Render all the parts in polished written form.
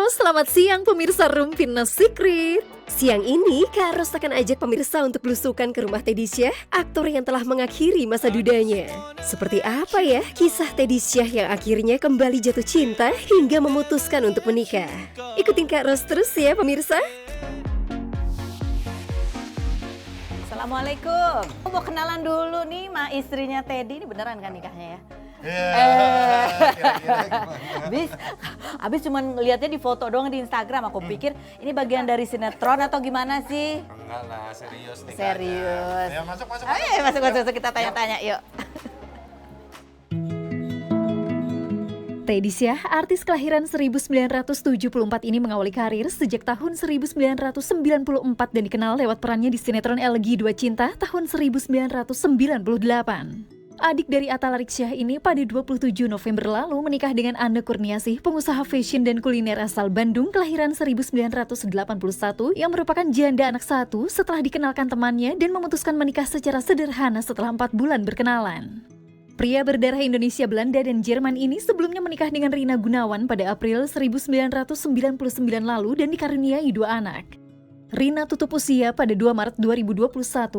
selamat siang pemirsa Rumpin No Secret. Siang ini, Kak Ros akan ajak pemirsa untuk belusukan ke rumah Teddy Syah, aktor yang telah mengakhiri masa dudanya. Seperti apa ya kisah Teddy Syah yang akhirnya kembali jatuh cinta hingga memutuskan untuk menikah? Ikutin Kak Ros terus ya pemirsa. Assalamualaikum. Aku mau kenalan dulu nih sama istrinya Teddy. Ini beneran kan nikahnya ya? Abis cuman ngeliatnya di foto doang di Instagram. Aku pikir ini bagian dari sinetron atau gimana sih? Enggak lah, serius nih. Serius. Ayo masuk. Ayo masuk kita tanya-tanya yuk. Teddy Syah, artis kelahiran 1974 ini mengawali karir sejak tahun 1994 dan dikenal lewat perannya di sinetron Elegi Dua Cinta tahun 1998. Adik dari Atta Larik-Syah ini pada 27 November lalu menikah dengan Anne Kurniasih, pengusaha fashion dan kuliner asal Bandung kelahiran 1981 yang merupakan janda anak satu setelah dikenalkan temannya dan memutuskan menikah secara sederhana setelah 4 bulan berkenalan. Pria berdarah Indonesia, Belanda, dan Jerman ini sebelumnya menikah dengan Rina Gunawan pada April 1999 lalu dan dikaruniai 2 anak. Rina tutup usia pada 2 Maret 2021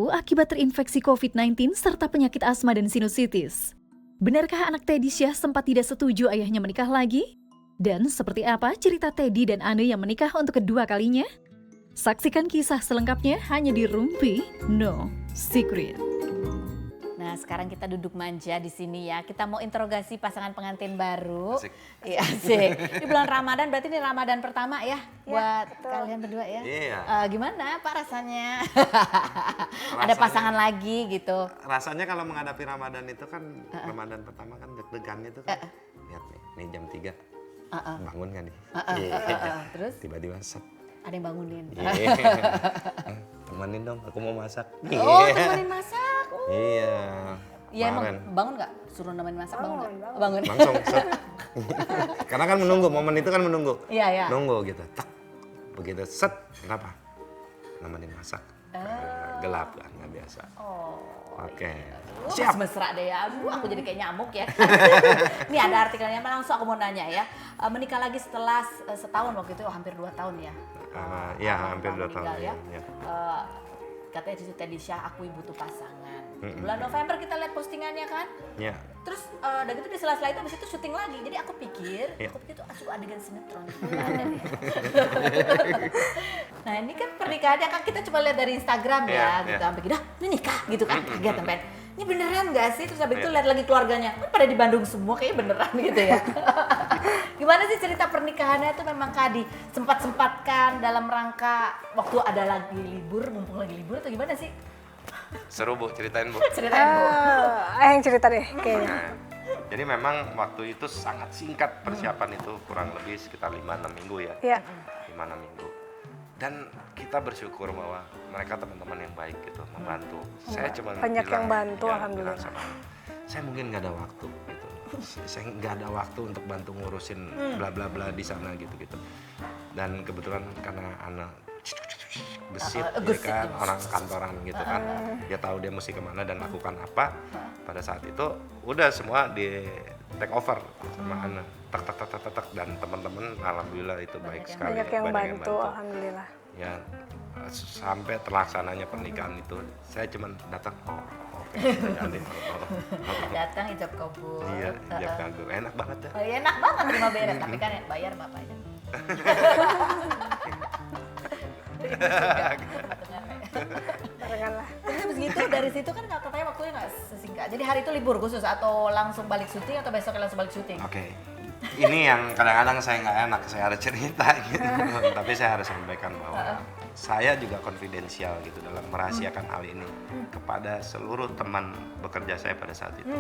akibat terinfeksi COVID-19 serta penyakit asma dan sinusitis. Benarkah anak Teddy Syah sempat tidak setuju ayahnya menikah lagi? Dan seperti apa cerita Teddy dan Anne yang menikah untuk kedua kalinya? Saksikan kisah selengkapnya hanya di Rumpi No Secret. Nah, sekarang kita duduk manja di sini ya. Kita mau interogasi pasangan pengantin baru. Asik. Iya, asik. Ini bulan Ramadan, berarti ini Ramadan pertama ya buat betul. kalian berdua ya. Iya. Gimana Pak rasanya? Ada pasangan lagi gitu. Rasanya kalau menghadapi Ramadan itu kan, Ramadan pertama kan deg-degannya itu kan. Lihat nih jam 3. Bangun kan nih. Terus Tiba-tiba set. ada yang bangunin. Temenin dong, aku mau masak. Oh, temenin masak. Iya. Iya emang Kemarin. bangun nggak? Suruh nemenin masak bangun nggak? Bangun. Langsung set. Karena kan menunggu, momen itu kan menunggu. Iya. Nunggu gitu. Tak. Begitu set, kenapa? Nemenin masak. Gelap kan, nggak biasa. Oh. Oke. Siap. Mesra deh ya. Aduh, aku jadi kayak nyamuk ya. Ini ada artikelnya, langsung aku mau nanya ya. Menikah lagi setelah setahun waktu itu, hampir 2 tahun ya. Iya, hampir 2 tahun. meninggal ya. Ya. Katanya cucu Teddy Syah, akui butuh pasangan. Bulan November kita lihat postingannya kan. Ya. Terus udah gitu di sela-sela itu habis itu syuting lagi. Jadi aku pikir itu suka adegan sinetron. Ada nih. Nah ini kan pernikahannya kan kita coba lihat dari Instagram ya, gitu. Sampai gitu, ini nikah gitu kan, kaget sampai. Ini beneran nggak sih? Terus habis itu lihat lagi keluarganya, kan pada di Bandung semua, kayaknya beneran gitu ya. Gimana sih cerita pernikahannya itu memang Kak sempat-sempatkan dalam rangka waktu ada lagi libur, mumpung lagi libur atau gimana sih? Seru Bu, ceritain Bu. Ceritain Bu. Yang cerita deh kayaknya. Nah, jadi memang waktu itu sangat singkat persiapan itu, kurang lebih sekitar 5-6 minggu ya. Iya. 5-6 minggu. Dan kita bersyukur bahwa mereka teman-teman yang baik gitu, membantu. Saya cuma Banyak yang bantu, bilang alhamdulillah. sama, saya mungkin nggak ada waktu gitu. Saya nggak ada waktu untuk bantu ngurusin bla bla bla di sana gitu. Dan kebetulan karena anak gesit, ya kan, orang kantoran gitu kan, dia tahu dia mesti kemana dan lakukan apa. Pada saat itu udah semua di take over sama Ana, tak dan teman-teman alhamdulillah itu baik sekali. Banyak yang bantu, alhamdulillah. Ya sampai terlaksananya pernikahan itu, saya cuma datang. Oke, jadi, Datang ijab kabul. Iya, ijab kabul, enak banget ya. Oh, iya, enak banget terima beres, tapi kan bayar bapaknya. Barengan lah. Terus habis gitu dari situ kan katanya waktunya nggak sesingkat. Jadi hari itu libur khusus atau langsung balik syuting atau besoknya langsung balik syuting? Oke. Ini yang kadang-kadang saya nggak enak, saya harus cerita gitu. Tapi saya harus sampaikan bahwa saya juga konfidensial gitu dalam merahasiakan hal ini kepada seluruh teman bekerja saya pada saat itu.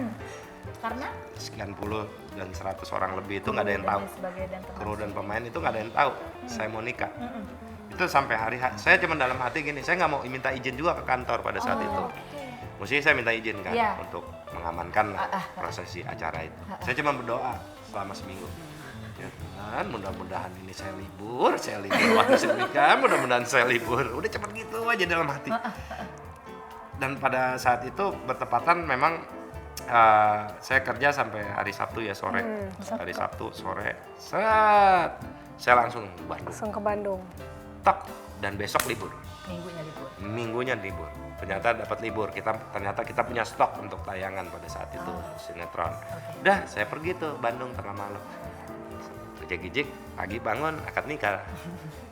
Karena Sekian puluh dan 100 orang lebih itu nggak ada yang tahu. Kru dan pemain itu nggak ada yang tahu saya mau nikah. Itu sampai hari saya cuma dalam hati gini, saya nggak mau minta izin juga ke kantor pada saat itu. Mestinya saya minta izin kan untuk mengamankan prosesi acara itu. Saya cuma berdoa selama seminggu. Ya kan, mudah-mudahan ini saya libur. Waktu saya nikah, mudah-mudahan saya libur. Udah cepet gitu aja dalam hati. Dan pada saat itu bertepatan memang saya kerja sampai hari Sabtu ya sore. Hari Sabtu sore, set, saya langsung ke Bandung. Langsung ke Bandung. Tok, dan besok libur. Minggunya libur. Minggunya libur. Ternyata dapat libur. Ternyata kita punya stok untuk tayangan pada saat itu sinetron. Udah, saya pergi tuh Bandung tengah malam. Gijik-gijik, pagi bangun, akad nikah.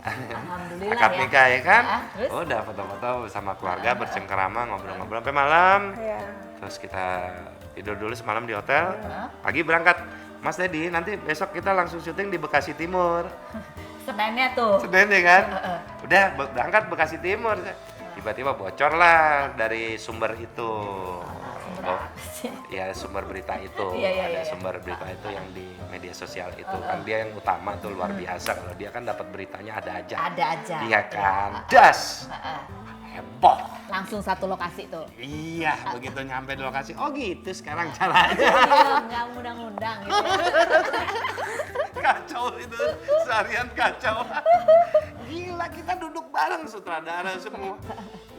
Alhamdulillah Akad ya. nikah ya kan? Terus? Udah foto-foto bersama keluarga, bercengkerama, ngobrol-ngobrol sampai malam. Iya. Terus kita tidur dulu semalam di hotel. Pagi berangkat. Mas Dedi, nanti besok kita langsung syuting di Bekasi Timur. Sebenarnya tuh. Senin ya kan? Udah berangkat Bekasi Timur. Tiba-tiba bocor lah dari sumber itu. Ya sumber berita itu. Iya. Ada sumber berita itu yang di media sosial itu. Kan dia yang utama tuh luar biasa. Kalau dia kan dapat beritanya ada aja. Ada aja. Iya kan? Das! Heboh. Langsung satu lokasi tuh. Iya, begitu nyampe di lokasi. Oh gitu sekarang caranya. Iya, nggak ngundang-ngundang gitu. Kacau itu, seharian kacau. Gila, kita duduk bareng sutradara semua.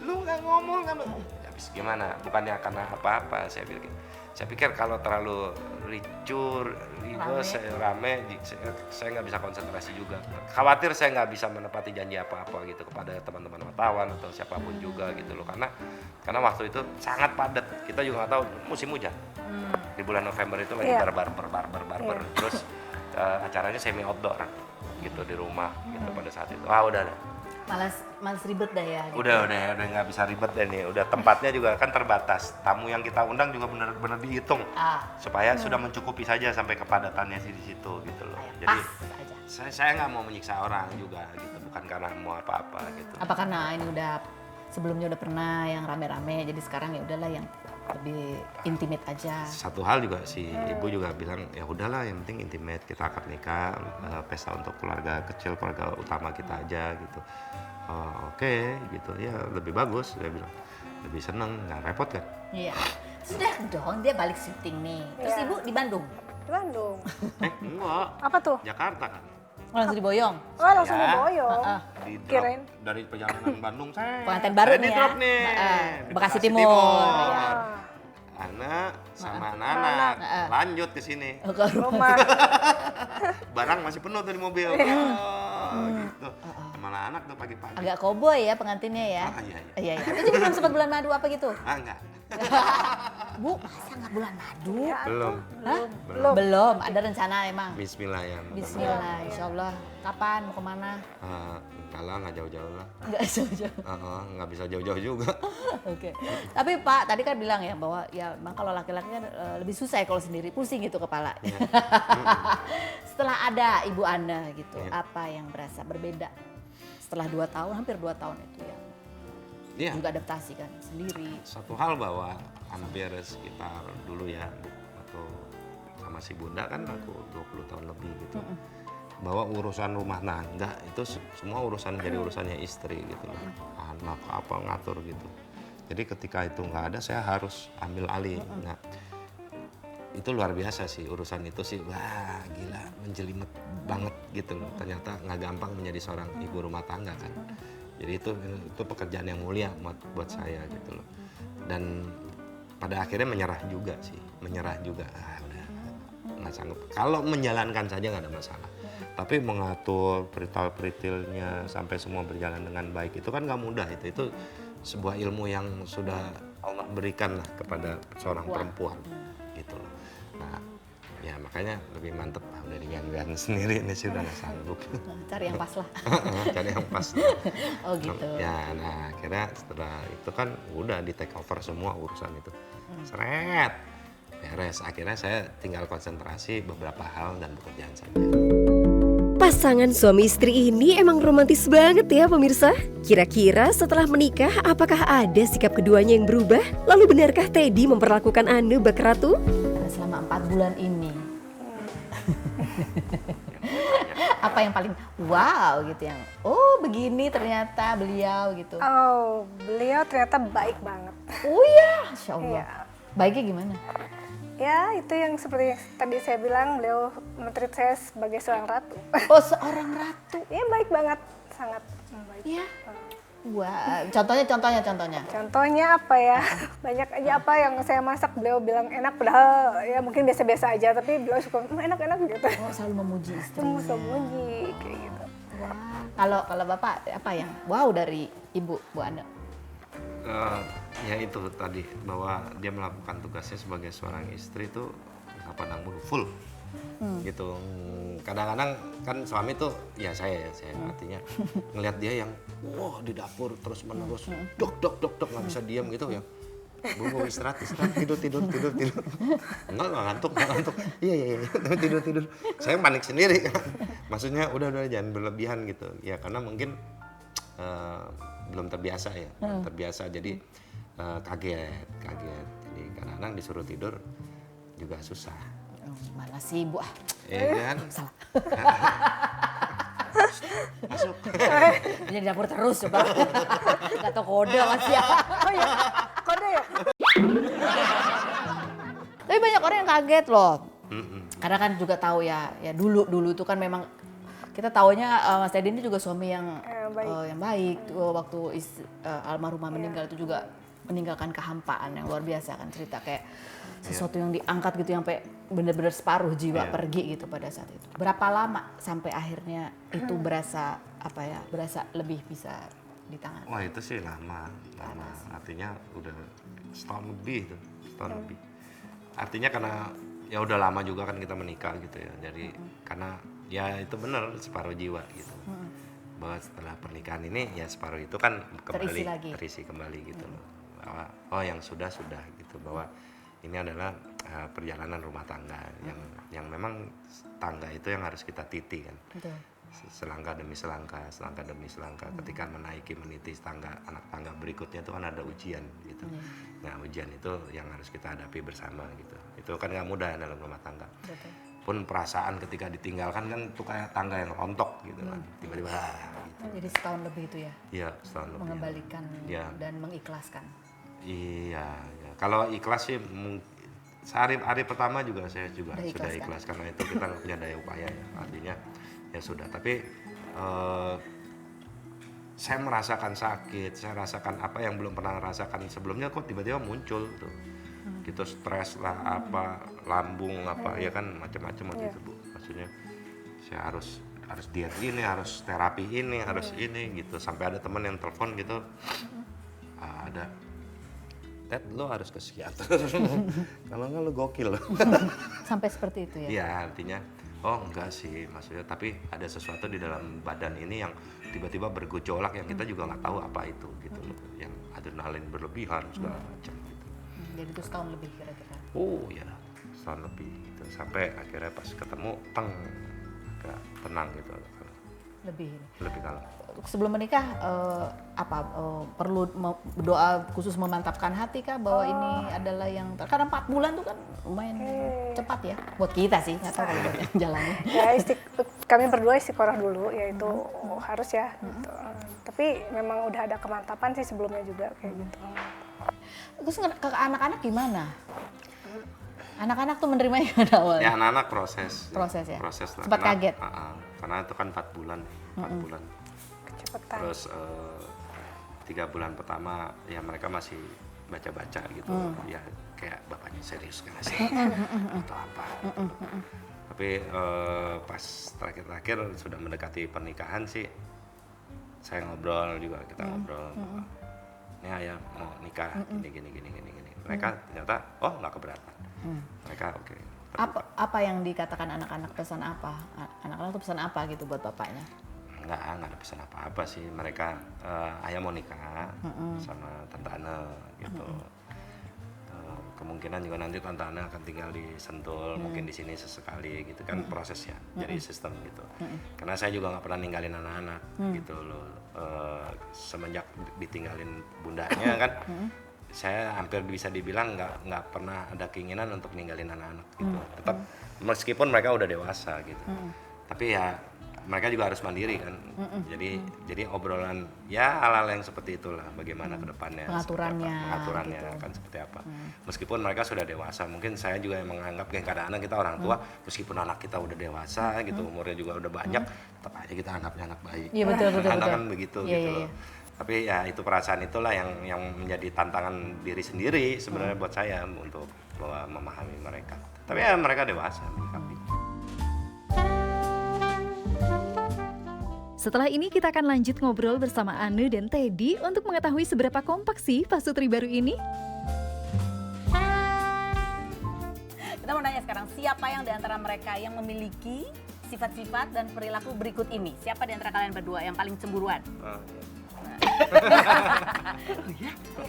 Lu nggak ngomong kan? Habis gimana? Bukannya karena apa-apa, saya pikir kalau terlalu ricuh, rame, saya nggak bisa konsentrasi juga. Khawatir saya nggak bisa menepati janji apa-apa gitu kepada teman-teman wartawan atau siapapun juga gitu loh. Karena waktu itu sangat padat. Kita juga nggak tahu musim hujan. Di bulan November itu lagi barbar. Terus acaranya semi outdoor gitu di rumah gitu pada saat itu. Udah. Males ribet dah ya. Gitu. Udah nggak bisa ribet deh nih. Udah tempatnya juga kan terbatas. Tamu yang kita undang juga benar-benar dihitung supaya sudah mencukupi saja sampai kepadatannya di situ gitu loh. Jadi pas aja. saya nggak mau menyiksa orang juga gitu, bukan karena mau apa-apa gitu. Apa karena ini udah sebelumnya udah pernah yang rame-rame, jadi sekarang ya udahlah yang lebih intimate aja. Satu hal juga si ibu juga bilang ya udahlah yang penting intimate, kita akad nikah, pesta untuk keluarga kecil, keluarga utama kita aja gitu. Oke, gitu ya lebih bagus, dia bilang lebih seneng, nggak repot kan? Iya. Sudah dong dia balik syuting nih. Terus ibu di Bandung. Di Bandung. Enggak. Apa tuh? Jakarta kan. Langsung diboyong. Oh, langsung diboyong. Di drop Kirain. dari perjalanan Bandung saya. Pengantin baru nih ya. Drop nih. Di Bekasi Timur. Ya. Anak sama anak lanjut ke sini. Ke Rumah. Barang masih penuh tuh di mobil. Gitu. Malah anak tuh pagi-pagi. Agak koboi ya pengantinnya ya. Iya. Itu juga belum sempat bulan madu apa gitu? Enggak. Bu, masa nggak bulan madu? Belum. Hah? Belum. Ada rencana emang? Bismillah ya. Bismillah, insya Allah. Kapan? Mau kemana? Enggak lah, nggak jauh-jauh lah. Nggak jauh-jauh. Nggak bisa jauh-jauh juga. Oke. Tapi Pak, tadi kan bilang ya bahwa ya memang kalau laki-laki kan lebih susah ya kalau sendiri, pusing gitu kepala. Setelah ada ibu Anda gitu, apa yang berasa berbeda? Setelah 2 tahun, hampir 2 tahun itu ya. Juga adaptasi kan sendiri. Satu hal bahwa hampir sekitar dulu ya, atau sama si Bunda kan aku 20 tahun lebih gitu. Bahwa urusan rumah tangga itu semua jadi urusannya istri gitu loh. Anak apa ngatur gitu. Jadi ketika itu nggak ada saya harus ambil alih. Nah, itu luar biasa sih urusan itu sih. Wah, gila, menjelimet banget gitu loh. Ternyata nggak gampang menjadi seorang ibu rumah tangga kan. Jadi itu pekerjaan yang mulia buat saya gitu loh. Dan pada akhirnya menyerah juga. Udah nggak sanggup. Kalau menjalankan saja nggak ada masalah. Tapi mengatur peritil-peritilnya sampai semua berjalan dengan baik itu kan nggak mudah. Itu sebuah ilmu yang sudah Allah berikan lah kepada seorang perempuan gitu loh. Nah, ya makanya lebih mantep udah diganti sendiri ini sih udah nggak sanggup. Cari yang pas lah. Cari yang pas. Oh gitu. Ya, nah akhirnya setelah itu kan udah di take over semua urusan itu. Seret, beres. Akhirnya saya tinggal konsentrasi beberapa hal dan pekerjaan saja. Pasangan suami istri ini emang romantis banget ya pemirsa. Kira-kira setelah menikah apakah ada sikap keduanya yang berubah? Lalu benarkah Teddy memperlakukan Ane bak ratu? Selama 4 bulan ini. Apa yang paling wow gitu yang begini ternyata beliau gitu. Beliau ternyata baik banget. Oh ya, Insya Allah. Iya. Baiknya gimana? Ya, itu yang seperti yang tadi saya bilang, beliau men-treat saya sebagai seorang ratu. Oh, seorang ratu. Iya, baik banget, sangat baik. Iya. Wah, contohnya. Contohnya apa ya? Banyak aja apa yang saya masak beliau bilang enak, padahal ya mungkin biasa-biasa aja, tapi beliau suka enak-enak gitu. Oh, selalu memuji istri. Semua muji kayak gitu. Wah. Kalau Bapak apa yang wow dari Ibu, Bu Ane? Ya itu tadi, bahwa dia melakukan tugasnya sebagai seorang istri itu nggak pandang bulu, full gitu. Kadang-kadang kan suami tuh ya saya artinya ngelihat dia yang wah di dapur terus menerus dok nggak bisa diam gitu ya. Bu istirahat tidur enggak ngantuk iya tidur saya panik sendiri. Maksudnya udah jangan berlebihan gitu ya, karena mungkin belum terbiasa jadi kaget jadi kadang-kadang disuruh tidur juga susah. Mana sih Ibu? Kan Salah. masuk Jadi dapur terus coba. Gak tau kode masih ya. Oh iya, kode ya? Tapi banyak orang yang kaget loh. Karena kan juga tahu ya dulu tuh kan memang kita taunya Mas Teddy ini juga suami yang baik. Waktu almarhumah meninggal itu juga meninggalkan kehampaan yang luar biasa kan, cerita kayak sesuatu yang diangkat gitu sampai benar-benar separuh jiwa pergi gitu pada saat itu. Berapa lama sampai akhirnya itu berasa lebih bisa ditangani? Wah itu sih lama. Artinya udah setahun lebih. Artinya karena ya udah lama juga kan kita menikah gitu ya. Jadi karena ya itu benar separuh jiwa gitu. Bahwa setelah pernikahan ini ya separuh itu kan terisi kembali gitu loh. Bahwa oh yang sudah gitu, bahwa ini adalah perjalanan rumah tangga yang memang tangga itu yang harus kita titi kan. Betul. Selangkah demi selangkah. Ketika meniti anak tangga berikutnya itu kan ada ujian gitu. Nah ujian itu yang harus kita hadapi bersama gitu. Itu kan nggak mudah dalam rumah tangga. Betul. Pun perasaan ketika ditinggalkan kan itu kayak tangga yang rontok gitu kan. Tiba-tiba gitu. Jadi setahun lebih itu ya? Iya setahun lebih. Mengembalikan dan mengikhlaskan. Iya. Kalau ikhlas sih hari pertama juga saya sudah ikhlas karena itu kita nggak punya daya upaya ya. Artinya ya sudah, tapi saya merasakan sakit, saya rasakan apa yang belum pernah rasakan sebelumnya, kok tiba-tiba muncul tuh. Gitu stres lah lambung ya kan macam-macam waktu itu Bu. Maksudnya saya harus diet ini, harus terapi ini, harus ini gitu. Sampai ada teman yang telepon gitu. Ada Ted, lo harus ke psikiater. Kalau nggak lo gokil lo. Sampai seperti itu ya? Iya, artinya oh enggak sih, maksudnya tapi ada sesuatu di dalam badan ini yang tiba-tiba bergejolak yang kita juga nggak tahu apa itu gitu loh, yang adrenalin berlebihan segala macam gitu. Jadi itu setahun lebih kira-kira? Oh ya, setahun lebih gitu. Sampai akhirnya pas ketemu agak tenang gitu. Lebih kalau sebelum menikah perlu doa khusus memantapkan hati kah bahwa ini adalah yang karena 4 bulan tuh kan lumayan cepat ya buat kita sih, nggak tahu kalau buat yang jalannya. Ya kami berdua istiqoroh dulu, yaitu harus ya gitu. Tapi memang udah ada kemantapan sih sebelumnya juga kayak gitu. Terus ke anak-anak gimana? Anak-anak tuh menerimanya gimana awalnya? ya anak-anak proses ya? Proses lah. Sempat kaget? Karena itu kan 4 bulan. Kecepatan. Terus 3 bulan pertama ya mereka masih baca-baca gitu. Ya kayak bapaknya serius kan sih atau apa. Tapi pas terakhir sudah mendekati pernikahan sih saya ngobrol juga, kita ngobrol. Ini ayah mau nikah gini. Mereka ternyata nggak keberatan. Mereka oke. Apa yang dikatakan anak-anak, pesan apa? Anak-anak tuh pesan apa gitu buat bapaknya? Nggak ada pesan apa-apa sih. Mereka ayah mau nikah sama Tante Ana gitu. Kemungkinan juga nanti Tante Ana akan tinggal di Sentul, mungkin di sini sesekali gitu kan prosesnya, jadi sistem gitu. Karena saya juga nggak pernah ninggalin anak-anak gitu loh. Semenjak ditinggalin bundanya kan, saya hampir bisa dibilang nggak pernah ada keinginan untuk ninggalin anak-anak gitu. Tetap meskipun mereka udah dewasa gitu, tapi ya mereka juga harus mandiri kan. Jadi obrolan ya hal-hal yang seperti itulah, bagaimana kedepannya, pengaturannya gitu. Kan seperti apa. Meskipun mereka sudah dewasa, mungkin saya juga yang menganggap kadang-kadang kita orang tua, meskipun anak kita udah dewasa gitu, umurnya juga udah banyak, tetap aja kita anggapnya anak bayi. Iya betul. Anak kan begitu gitu loh. Tapi ya itu perasaan itulah yang menjadi tantangan diri sendiri sebenarnya buat saya untuk memahami mereka. Tapi ya mereka dewasa menyikapi. Setelah ini kita akan lanjut ngobrol bersama Anne dan Teddy untuk mengetahui seberapa kompak sih pasutri baru ini. Kita mau nanya sekarang, siapa yang di antara mereka yang memiliki sifat-sifat dan perilaku berikut ini? Siapa di antara kalian berdua yang paling cemburuan?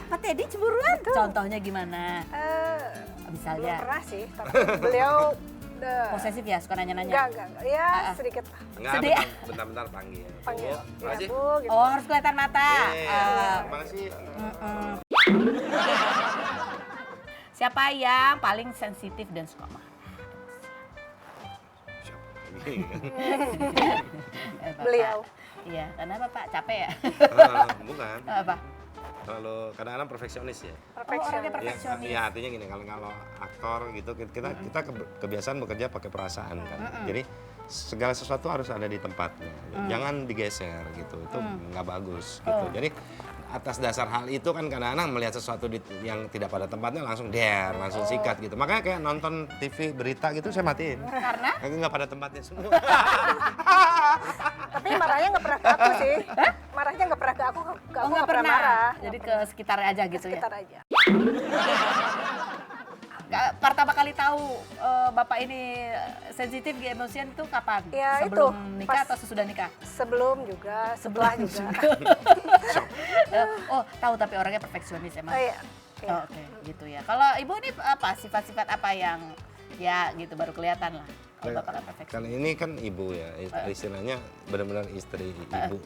Pak Teddy cemburuan? Contohnya gimana? Belum Misalnya pernah sih, tapi beliau posesif ya, suka nanya-nanya? enggak, ya sedikit Enggak, Sedih. bentar panggil. panggil, Mana ya sih? Bu, gitu. Oh, harus kelihatan mata. Mana sih? Siapa yang paling sensitif dan suka marah? Bapak. Beliau. Iya, kenapa Pak? Capek ya? Bukan. Apa? Kalau kadang-kadang perfeksionis ya. Perfection. orangnya perfeksionis. Ya artinya gini, kalau aktor gitu kita kebiasaan bekerja pakai perasaan kan. Jadi segala sesuatu harus ada di tempatnya. Jangan digeser gitu. Itu nggak bagus gitu. Jadi atas dasar hal itu kan kadang-kadang melihat sesuatu yang tidak pada tempatnya langsung langsung sikat gitu. Makanya kayak nonton TV berita gitu saya matiin. Karena? Nggak pada tempatnya semua. Tapi marahnya nggak pernah ke aku sih. Marahnya nggak pernah ke aku nggak nggak pernah marah. Jadi ke sekitar aja gitu Sekitar ya? aja. Pertama kali tahu Bapak ini sensitif, emosian itu kapan? Ya, Sebelum itu, nikah pas- atau sesudah nikah? Sebelum juga, setelah juga. Oh, tahu tapi orangnya perfeksionis emang. Oh, iya. Iya. Oh, oke, gitu ya. Kalau Ibu ini apa sifat-sifat apa yang ya gitu baru kelihatan lah. Kalau Bapak kan perfeksionis. Kalau ini kan ibu ya, istilahnya benar-benar istri ibu.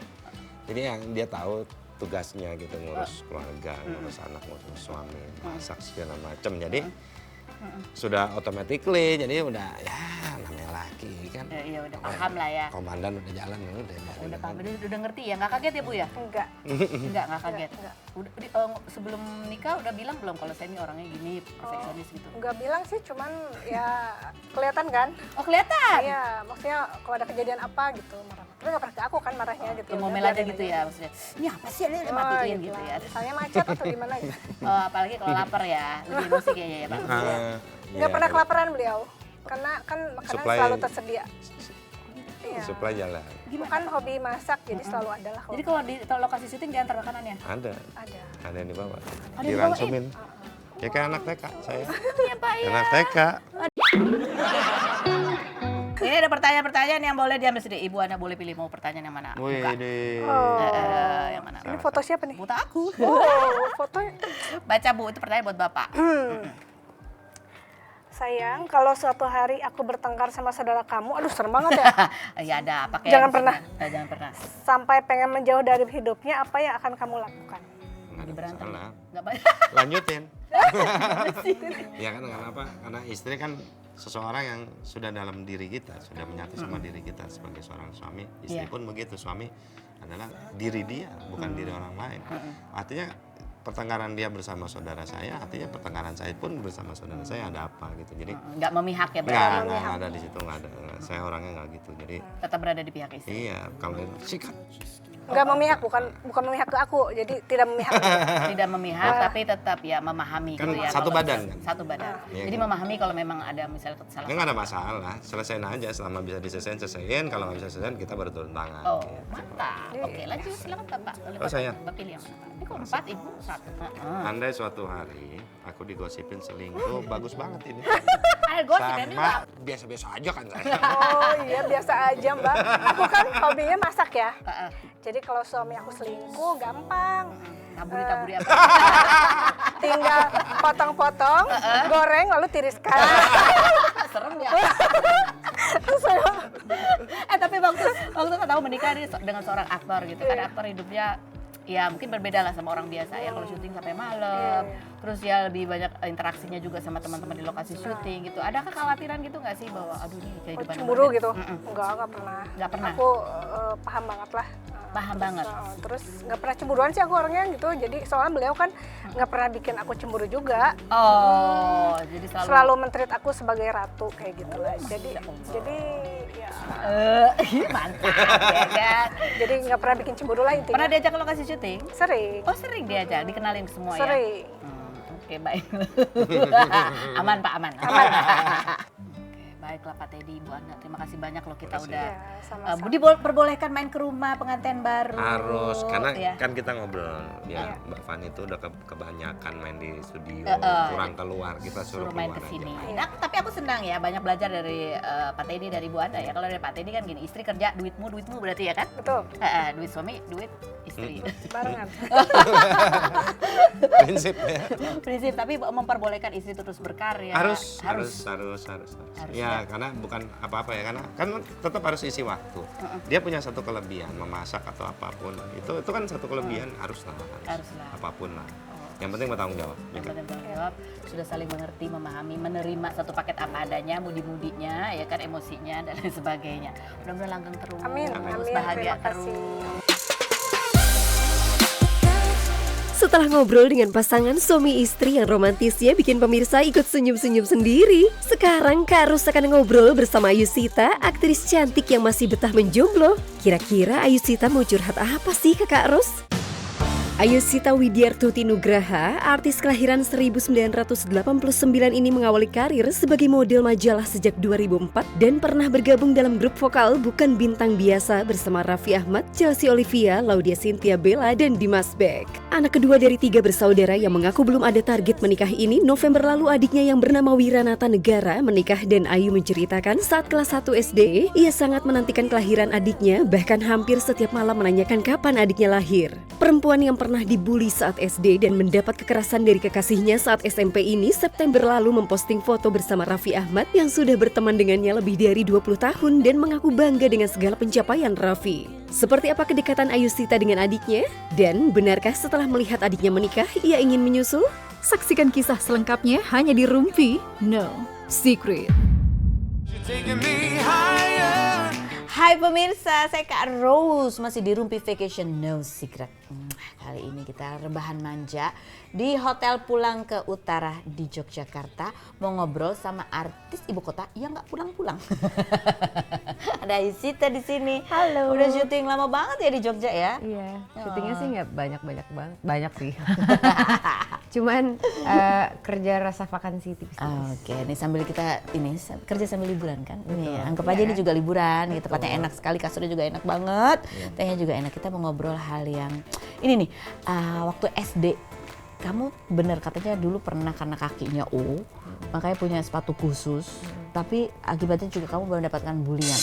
Jadi yang dia tahu tugasnya gitu, ngurus keluarga, ngurus anak, ngurus suami, masak segala macam. Jadi sudah automatically, jadi udah ya namanya laki kan. Iya udah paham lah ya. Komandan udah jalan, Udah paham, udah ngerti ya, nggak kaget ya Bu ya? Enggak. Nggak kaget. Enggak. Sebelum nikah udah bilang belum kalau saya ini orangnya gini, perfeksionis gitu? Enggak bilang sih, cuman ya kelihatan kan. Oh kelihatan? Iya, maksudnya kalau ada kejadian apa gitu marah. Tapi nggak pernah ke aku kan marahnya gitu. Ngomel Udah, aja biarin gitu ya maksudnya. Ini apa sih ini Oh, matiin gitu lah. ya. Misalnya macet atau gimana gitu. Oh, apalagi kalau lapar ya, lebih emosi kayaknya ya Pak. Nggak pernah kelaparan beliau. Karena kan makanan Supply- selalu tersedia. Iya. Supply jalan. Bukan hobi masak, jadi selalu ada lah. Jadi kalau di lokasi syuting diantar makanannya? Ada yang dibawa. Ada yang Diransumin. Ya kayak anak TK saya. Iya Pak ya. Anak TK. Ini ada pertanyaan-pertanyaan yang boleh diambil sendiri. Ibu Anda boleh pilih mau pertanyaan yang mana? Wih, Buka. Yang mana? Ini foto siapa nih? Foto aku. Oh, fotonya. Baca Bu, itu pertanyaan buat Bapak. Sayang, kalau suatu hari aku bertengkar sama saudara kamu, aduh serem banget ya. Ya ada, pakai. Jangan pernah. Jangan pernah. Sampai pengen menjauh dari hidupnya, apa yang akan kamu lakukan? Nggak ada Berantem. masalah. Nggak banyak. Lanjutin. Ya kan kenapa? Karena istri kan seseorang yang sudah dalam diri kita, sudah menyatu sama diri kita sebagai seorang suami. Istri Iya. pun begitu, suami adalah diri dia, bukan diri orang lain. Artinya pertengkaran dia bersama saudara saya, artinya pertengkaran saya pun bersama saudara saya ada apa gitu. Jadi Nggak memihak ya berarti. nggak ada di situ, nggak ada. Saya orangnya nggak gitu. Jadi Tetap berada di pihak istri. iya, kalau sikat. Enggak memihak, bukan memihak ke aku, jadi tidak memihak. Tidak memihak tapi tetap ya memahami Kan gitu ya. satu Kalau badan misal- kan? Satu badan. Iya Jadi kan? memahami kalau memang ada misalnya kesalahan. Ya nggak ada masalah, selesaiin aja selama bisa diselesain. Kalau nggak bisa selesaiin kita baru turun tangan. Oh, gitu. mantap. Oke, lanjut silakan Bapak. Oh, saya? Bapak pilih yang mana? Ini kok 4, Ibu 1. Andai suatu hari aku digosipin selingkuh, bagus banget ini. Ayo gosip ini Pak. Sama biasa-biasa aja kan saya. Oh iya, biasa aja Mbak. Aku kan hobinya masak ya. Heeh. Jadi kalau suami aku selingkuh, gampang. Taburi-taburi apa? Tinggal potong-potong, goreng, lalu tiriskan. Serem ya. Saya- Tapi waktu kan tahu menikah nih dengan seorang aktor gitu kan, aktor hidupnya ya mungkin berbeda lah sama orang biasa ya, kalau syuting sampai malam, terus ya lebih banyak interaksinya juga sama teman-teman di lokasi syuting gitu. Ada kekhawatiran gitu nggak sih bahwa aduh nih kehidupan Cemburu berbeda? gitu? Enggak pernah. Nggak pernah? Aku paham banget lah Paham banget. Terus nggak pernah cemburuan sih aku orangnya gitu. Jadi soalnya beliau kan nggak pernah bikin aku cemburu juga. Oh, jadi Selalu men-treat aku sebagai ratu kayak gitu lah. Jadi ya. Mantap ya kan. Jadi nggak pernah bikin cemburu lah intinya. Pernah diajak ke lokasi syuting? Sering. Oh sering diajak, dikenalin ke semua ya? Sering. Oke baik. Aman Pak, aman. Baiklah Pak Teddy, Bu Ana, terima kasih banyak loh kita udah sama-sama. diperbolehkan main ke rumah pengantin baru. Harus, karena ya. kan kita ngobrol ya, Mbak Fani itu udah kebanyakan main di studio, kurang keluar, kita suruh main keluar ke sini. aja. Nah, tapi aku senang ya, banyak belajar dari Pak Teddy, dari Bu Ana ya. Kalau dari Pak Teddy kan gini, istri kerja, duitmu berarti ya kan? Betul. Duit suami, duit istri. Barengan. Prinsipnya. Prinsip, tapi memperbolehkan istri terus berkarya. Harus. Ya, ya. karena bukan apa-apa ya, karena kan tetap harus isi waktu. Dia punya satu kelebihan, memasak atau apapun. Itu kan satu kelebihan, haruslah. Apapun lah. Yang penting bertanggung jawab. Yang penting bertanggung jawab, sudah saling mengerti, memahami, menerima satu paket apa adanya, mudi-mudinya, ya kan, emosinya dan lain sebagainya. Mudah-mudahan langgeng terus, Amin. bahagia Terima kasih. terus. Setelah ngobrol dengan pasangan suami istri yang romantisnya bikin pemirsa ikut senyum-senyum sendiri. Sekarang Kak Ros akan ngobrol bersama Ayusita, aktris cantik yang masih betah menjomblo. Kira-kira Ayusita mau curhat apa sih ke Kak Ros? Ayusita Widiartuti Nugraha, artis kelahiran 1989 ini mengawali karir sebagai model majalah sejak 2004 dan pernah bergabung dalam grup vokal Bukan Bintang Biasa bersama Raffi Ahmad, Chelsea Olivia, Laudia Cynthia Bella, dan Dimas Beck. Anak kedua dari 3 bersaudara yang mengaku belum ada target menikah ini, November lalu adiknya yang bernama Wiranata Negara menikah dan Ayu menceritakan saat kelas 1 SD, ia sangat menantikan kelahiran adiknya, bahkan hampir setiap malam menanyakan kapan adiknya lahir. Perempuan yang pernah dibully saat SD dan mendapat kekerasan dari kekasihnya saat SMP ini September lalu memposting foto bersama Raffi Ahmad yang sudah berteman dengannya lebih dari 20 tahun dan mengaku bangga dengan segala pencapaian Raffi. Seperti apa kedekatan Ayusita dengan adiknya? Dan benarkah setelah melihat adiknya menikah, ia ingin menyusul? Saksikan kisah selengkapnya hanya di Rumpi No Secret. Hai pemirsa, saya Kak Rose, masih di Rumpi Vacation No Secret. Kali ini kita rebahan manja di Hotel Pulang ke Utara di Yogyakarta. Mau ngobrol sama artis ibu kota yang nggak pulang-pulang. Ada Ayusita di sini. Halo. Udah syuting lama banget ya di Jogja ya? Iya, syutingnya sih nggak banyak banget, banyak sih. Cuman kerja rasa vakansi tipis. Oke, nih sambil kita ini kerja sambil liburan kan? Ini ya, anggap aja ini juga liburan, gitu. Tempatnya enak sekali, kasurnya juga enak banget, tehnya juga enak. Kita mau ngobrol hal yang ini nih, waktu SD kamu bener katanya dulu pernah karena kakinya makanya punya sepatu khusus, tapi akibatnya juga kamu mendapatkan bulian.